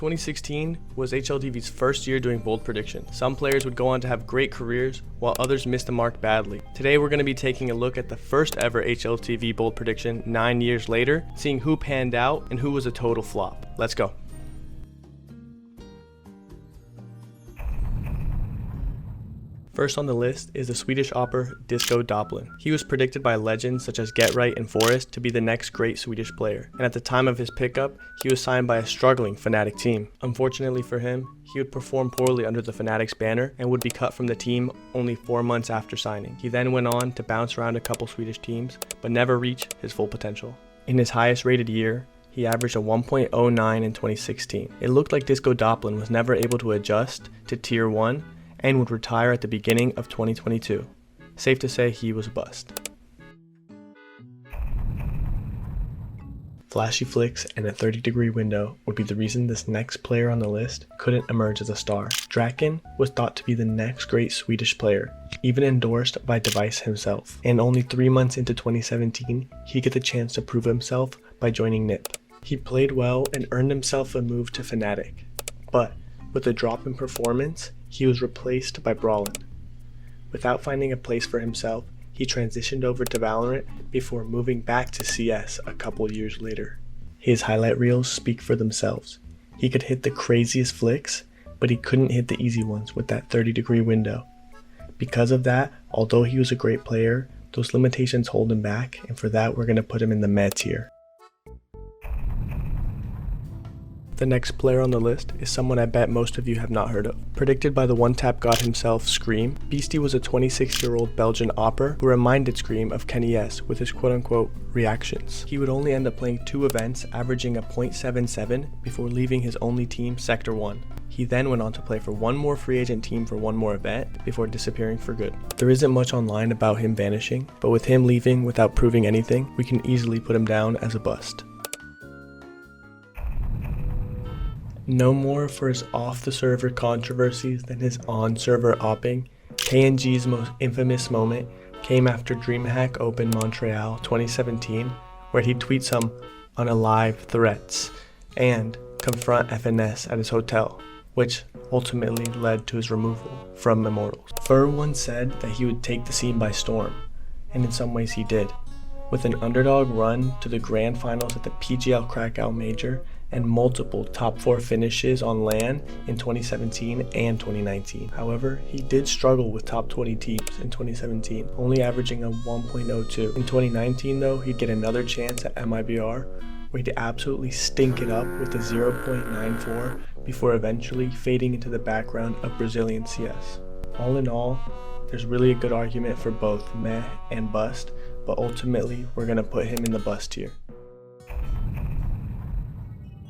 2016 was HLTV's first year doing bold prediction. Some players would go on to have great careers, while others missed the mark badly. Today we're going to be taking a look at the first ever HLTV bold prediction 9 years later, seeing who panned out and who was a total flop. Let's go. First on the list is the Swedish opera Disco Doplan. He was predicted by legends such as Get Right and Forrest to be the next great Swedish player, and at the time of his pickup, he was signed by a struggling Fnatic team. Unfortunately for him, he would perform poorly under the Fnatic's banner and would be cut from the team only 4 months after signing. He then went on to bounce around a couple Swedish teams, but never reach his full potential. In his highest rated year, he averaged a 1.09 in 2016. It looked like Disco Doplan was never able to adjust to Tier 1 and would retire at the beginning of 2022. Safe to say he was a bust. Flashy flicks and a 30-degree window would be the reason this next player on the list couldn't emerge as a star. Draken was thought to be the next great Swedish player, even endorsed by Device himself. And only 3 months into 2017, he got the chance to prove himself by joining NIP. He played well and earned himself a move to Fnatic, but with a drop in performance, he was replaced by Brawlin. Without finding a place for himself, he transitioned over to Valorant before moving back to CS a couple years later. His highlight reels speak for themselves. He could hit the craziest flicks, but he couldn't hit the easy ones with that 30-degree window. Because of that, although he was a great player, those limitations hold him back, and for that we're going to put him in the meh tier. The next player on the list is someone I bet most of you have not heard of. Predicted by the one-tap god himself, Scream, Beasty was a 26-year-old Belgian opper who reminded Scream of Kenny S with his quote-unquote reactions. He would only end up playing 2 events, averaging a .77 before leaving his only team, Sector 1. He then went on to play for one more free agent team for one more event before disappearing for good. There isn't much online about him vanishing, but with him leaving without proving anything, we can easily put him down as a bust. No more for his off-the-server controversies than his on-server opping, KNG's most infamous moment came after DreamHack Open Montreal 2017, where he tweets some unalive threats and confront FNS at his hotel, which ultimately led to his removal from Immortals. Fur once said that he would take the scene by storm, and in some ways he did. With an underdog run to the grand finals at the PGL Krakow Major, and multiple top 4 finishes on LAN in 2017 and 2019. However, he did struggle with top 20 teams in 2017, only averaging a 1.02. In 2019 though, he'd get another chance at MIBR, where he'd absolutely stink it up with a 0.94 before eventually fading into the background of Brazilian CS. All in all, there's really a good argument for both meh and bust, but ultimately we're going to put him in the bust tier.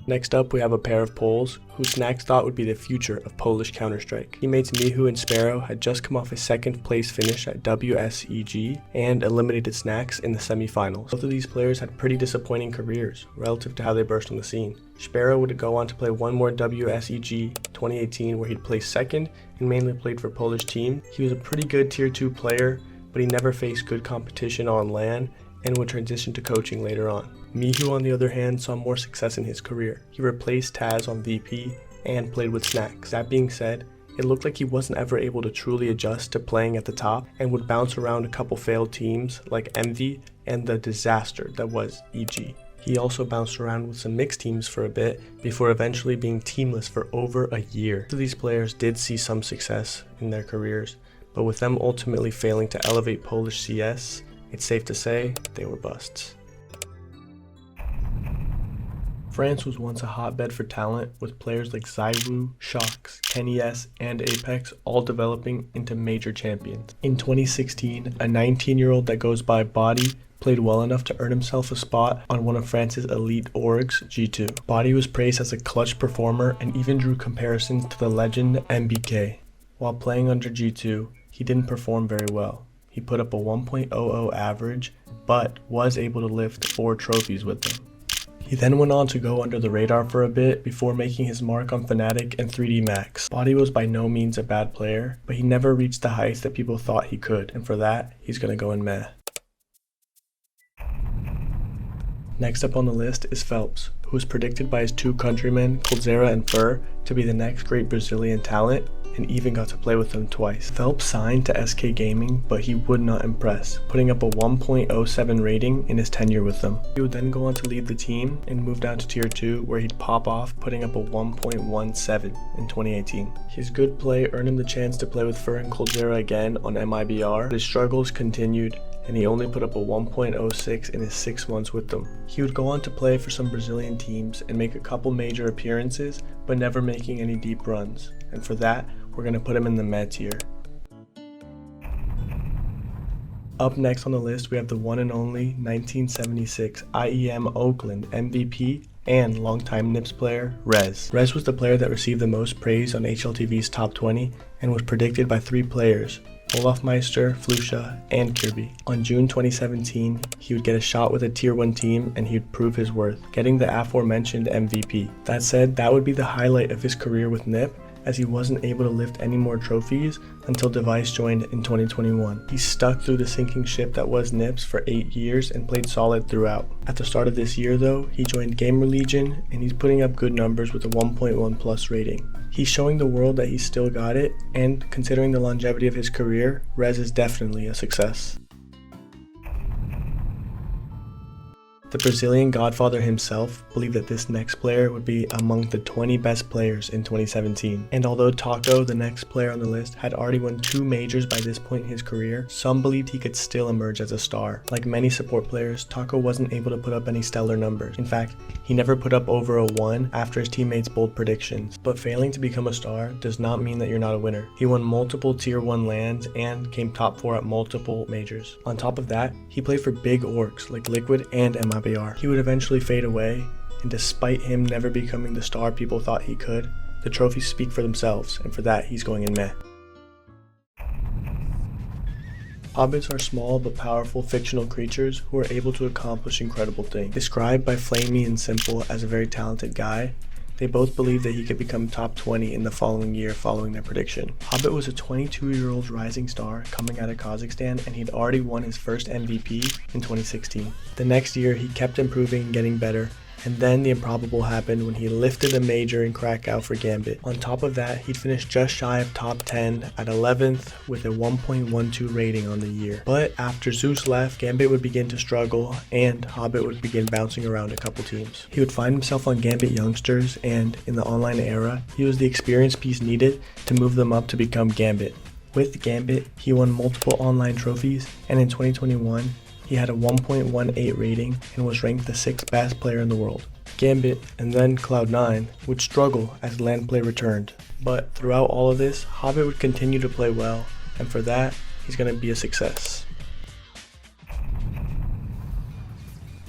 Next up, we have a pair of Poles who Snacks thought would be the future of Polish Counter-Strike. Teammates Mihu and Sparrow had just come off a 2nd place finish at WSEG and eliminated Snacks in the semifinals. Both of these players had pretty disappointing careers relative to how they burst on the scene. Sparrow would go on to play one more WSEG 2018 where he'd placed 2nd and mainly played for Polish team. He was a pretty good tier 2 player, but he never faced good competition on LAN and would transition to coaching later on. Mihu, on the other hand, saw more success in his career. He replaced Taz on VP and played with Snacks. That being said, it looked like he wasn't ever able to truly adjust to playing at the top and would bounce around a couple failed teams like Envy and the disaster that was EG. He also bounced around with some mixed teams for a bit before eventually being teamless for over a year. So these players did see some success in their careers, but with them ultimately failing to elevate Polish CS, it's safe to say they were busts. France was once a hotbed for talent, with players like Zywoo, Shox, Kenny S, and Apex all developing into major champions. In 2016, a 19-year-old that goes by Bodyy played well enough to earn himself a spot on one of France's elite orgs, G2. Bodyy was praised as a clutch performer and even drew comparisons to the legend MBK. While playing under G2, he didn't perform very well. He put up a 1.00 average, but was able to lift 4 trophies with them. He then went on to go under the radar for a bit before making his mark on Fnatic and 3D Max. Bodyy was by no means a bad player, but he never reached the heights that people thought he could, and for that, he's gonna go in meh. Next up on the list is Felps, who was predicted by his two countrymen, Coldzera and Fur, to be the next great Brazilian talent, and even got to play with them twice. Felps signed to SK Gaming, but he would not impress, putting up a 1.07 rating in his tenure with them. He would then go on to lead the team and move down to Tier 2, where he'd pop off, putting up a 1.17 in 2018. His good play earned him the chance to play with Fur and Coldzera again on MIBR, but his struggles continued, and he only put up a 1.06 in his 6 months with them. He would go on to play for some Brazilian teams and make a couple major appearances, but never making any deep runs, and for that, we're going to put him in the meh tier. Up next on the list, we have the one and only 1976 IEM Oakland MVP and longtime Nips player, Rez. Rez was the player that received the most praise on HLTV's top 20 and was predicted by 3 players, Olafmeister, Flusha, and Kirby. On June 2017, he would get a shot with a Tier 1 team and he would prove his worth, getting the aforementioned MVP. That said, that would be the highlight of his career with NIP, as he wasn't able to lift any more trophies until Device joined in 2021. He stuck through the sinking ship that was Nips for 8 years and played solid throughout. At the start of this year though, he joined Gamer Legion and he's putting up good numbers with a 1.1 plus rating. He's showing the world that he's still got it, and considering the longevity of his career, Rez is definitely a success. The Brazilian godfather himself believed that this next player would be among the 20 best players in 2017. And although Taco, the next player on the list, had already won 2 majors by this point in his career, some believed he could still emerge as a star. Like many support players, Taco wasn't able to put up any stellar numbers. In fact, he never put up over a 1 after his teammates' bold predictions. But failing to become a star does not mean that you're not a winner. He won multiple Tier 1 lands and came top 4 at multiple majors. On top of that, he played for big orgs like Liquid and MIBR. He would eventually fade away, and despite him never becoming the star people thought he could, the trophies speak for themselves, and for that he's going in meh. Hobbits are small but powerful fictional creatures who are able to accomplish incredible things. Described by Flamey and Simple as a very talented guy, they both believe that he could become top 20 in the following year following their prediction. Hobbit was a 22-year-old rising star coming out of Kazakhstan, and he'd already won his first MVP in 2016. The next year he kept improving and getting better, and then the improbable happened when he lifted a major in Krakow for Gambit. On top of that, he'd finished just shy of top 10 at 11th with a 1.12 rating on the year. But after Zeus left, Gambit would begin to struggle and Hobbit would begin bouncing around a couple teams. He would find himself on Gambit Youngsters, and in the online era, he was the experience piece needed to move them up to become Gambit. With Gambit, he won multiple online trophies, and in 2021, he had a 1.18 rating and was ranked the 6th best player in the world. Gambit, and then Cloud9, would struggle as LAN play returned. But throughout all of this, Hobbit would continue to play well, and for that, he's going to be a success.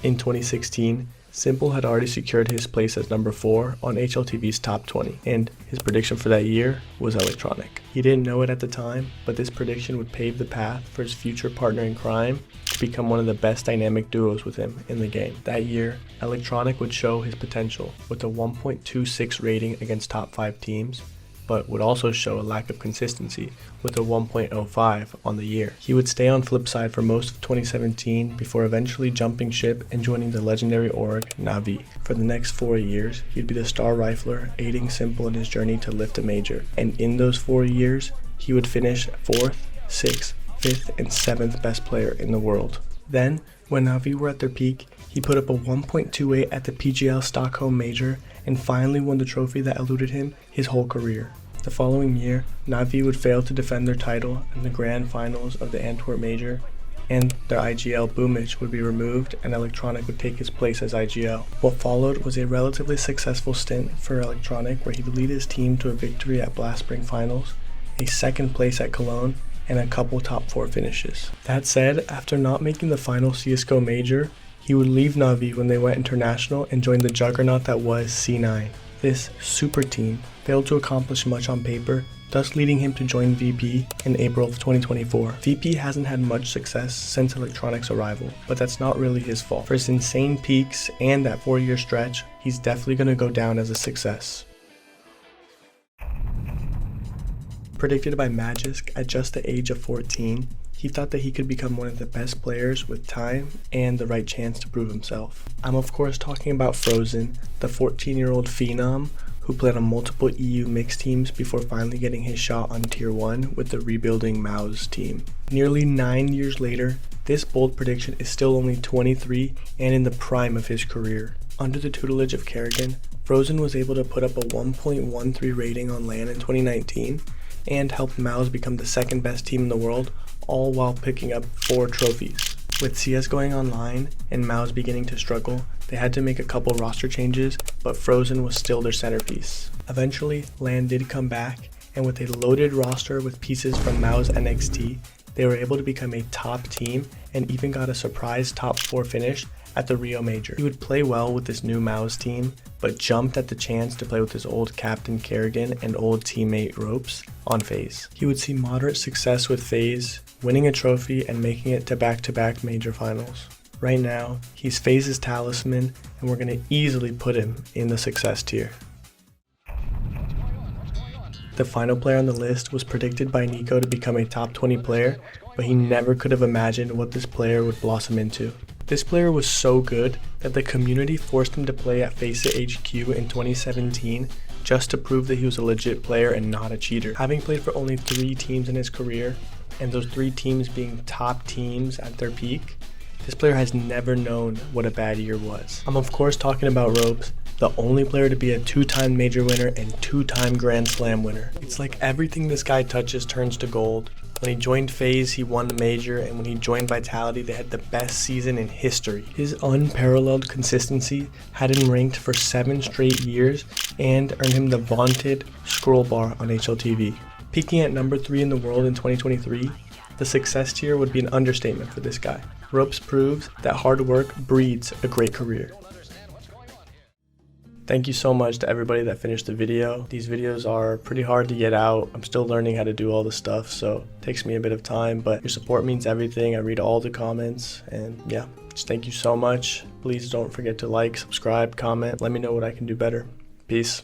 In 2016, Simple had already secured his place as number 4 on HLTV's top 20, and his prediction for that year was Electronic. He didn't know it at the time, but this prediction would pave the path for his future partner in crime to become one of the best dynamic duos with him in the game. That year, Electronic would show his potential with a 1.26 rating against top 5 teams, but would also show a lack of consistency with a 1.05 on the year. He would stay on Flipside for most of 2017 before eventually jumping ship and joining the legendary org Na'Vi. For the next 4 years, he'd be the star rifler, aiding Simple in his journey to lift a major. And in those 4 years, he would finish 4th, 6th, 5th, and 7th best player in the world. Then, when Na'Vi were at their peak, he put up a 1.28 at the PGL Stockholm Major and finally won the trophy that eluded him his whole career. The following year, Na'Vi would fail to defend their title in the grand finals of the Antwerp Major, and their IGL Boomage would be removed and Electronic would take his place as IGL. What followed was a relatively successful stint for Electronic, where he would lead his team to a victory at Blast Spring Finals, a 2nd place at Cologne, and a couple top 4 finishes. That said, after not making the final CSGO Major, he would leave Na'Vi when they went international and joined the juggernaut that was C9. This super team failed to accomplish much on paper, thus leading him to join VP in April of 2024. VP hasn't had much success since Electronic's arrival, but that's not really his fault. For his insane peaks and that 4-year stretch, he's definitely going to go down as a success. Predicted by Magisk at just the age of 14, He thought that he could become one of the best players with time and the right chance to prove himself. I'm of course talking about Frozen, the 14-year-old phenom who played on multiple EU mixed teams before finally getting his shot on Tier 1 with the rebuilding Mouse team. Nearly 9 years later, this bold prediction is still only 23 and in the prime of his career. Under the tutelage of Kerrigan, Frozen was able to put up a 1.13 rating on LAN in 2019 and helped Mouse become the second best team in the world, all while picking up 4 trophies. With CS going online and Mouse beginning to struggle, they had to make a couple roster changes, but Frozen was still their centerpiece. Eventually, LAN did come back, and with a loaded roster with pieces from Mouse NXT, they were able to become a top team and even got a surprise top 4 finish at the Rio Major. He would play well with this new Mouse team, but jumped at the chance to play with his old captain Kerrigan and old teammate Ropz on FaZe. He would see moderate success with FaZe, winning a trophy and making it to back-to-back major finals. Right now, he's FaZe's talisman, and we're going to easily put him in the success tier. The final player on the list was predicted by Nico to become a top 20 player, but he never could have imagined what this player would blossom into. This player was so good that the community forced him to play at FaceIt HQ in 2017 just to prove that he was a legit player and not a cheater. Having played for only 3 teams in his career, and those 3 teams being top teams at their peak, this player has never known what a bad year was. I'm of course talking about Ropz, the only player to be a 2-time major winner and 2-time Grand Slam winner. It's like everything this guy touches turns to gold. When he joined FaZe, he won the major, and when he joined Vitality, they had the best season in history. His unparalleled consistency had him ranked for 7 straight years and earned him the vaunted scroll bar on HLTV. Peaking at number 3 in the world in 2023, the success tier would be an understatement for this guy. Ropz proves that hard work breeds a great career. Thank you so much to everybody that finished the video. These videos are pretty hard to get out. I'm still learning how to do all this stuff, so it takes me a bit of time, but your support means everything. I read all the comments, and yeah, just thank you so much. Please don't forget to like, subscribe, comment. Let me know what I can do better. Peace.